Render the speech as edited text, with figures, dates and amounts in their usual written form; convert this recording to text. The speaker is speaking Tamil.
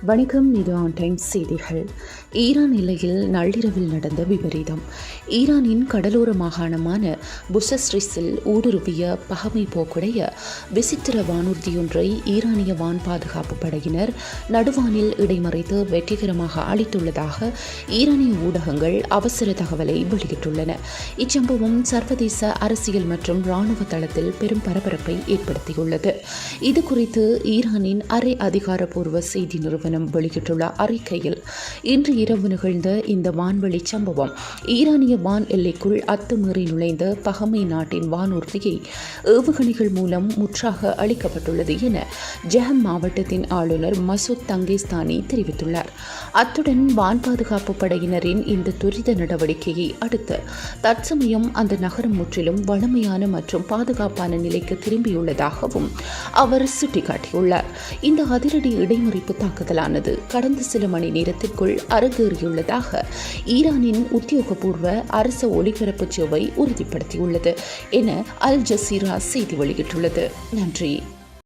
வணக்கம். இது ஆன் டைம் செய்திகள். ஈரான் எல்லையில் நள்ளிரவில் நடந்த விபரீதம். ஈரானின் கடலோர மாகாணமான புசஸ்ரிஸில் ஊடுருவிய பகமை போக்குடைய விசித்திர வானூர்தியொன்றை ஈரானிய வான் பாதுகாப்பு படையினர் நடுவானில் இடைமறைத்து வெற்றிகரமாக அழித்துள்ளதாக ஈரானிய ஊடகங்கள் அவசர தகவலை வெளியிட்டுள்ளன. இச்சம்பவம் சர்வதேச அரசியல் மற்றும் இராணுவ தளத்தில் பெரும் பரபரப்பை ஏற்படுத்தியுள்ளது. இதுகுறித்து ஈரானின் அரை அதிகாரப்பூர்வ செய்தி நிறுவனம் வெளியிட்டுள்ள அறிக்கையில், இன்று இரவு நிகழ்ந்த இந்த வான்வெளி சம்பவம் ஈரானிய வான் எல்லைக்குள் அத்துமீறி நுழைந்த பகமை நாட்டின் வானூர்தியை ஏவுகணைகள் மூலம் முற்றாக அளிக்கப்பட்டுள்ளது என ஜெஹம் மாவட்டத்தின் ஆளுநர் மசூத் தங்கேஸ்தானி தெரிவித்துள்ளார். அத்துடன் வான் பாதுகாப்பு படையினரின் இந்த துரித நடவடிக்கையை அடுத்து தற்சமயம் அந்த நகரம் முற்றிலும் வளமையான மற்றும் பாதுகாப்பான நிலைக்கு திரும்பியுள்ளதாகவும் அவர் சுட்டிக்காட்டியுள்ளார். இந்த அதிரடி இடைமறிப்பு தாக்குதலானது கடந்த சில மணி நேரத்திற்குள் அரங்கேறியுள்ளதாக ஈரானின் உத்தியோகபூர்வ அரச ஒலிபரப்பு சேவை உறுதிப்படுத்தியுள்ளது என அல் ஜசீரா செய்தி வெளியிட்டுள்ளது. நன்றி.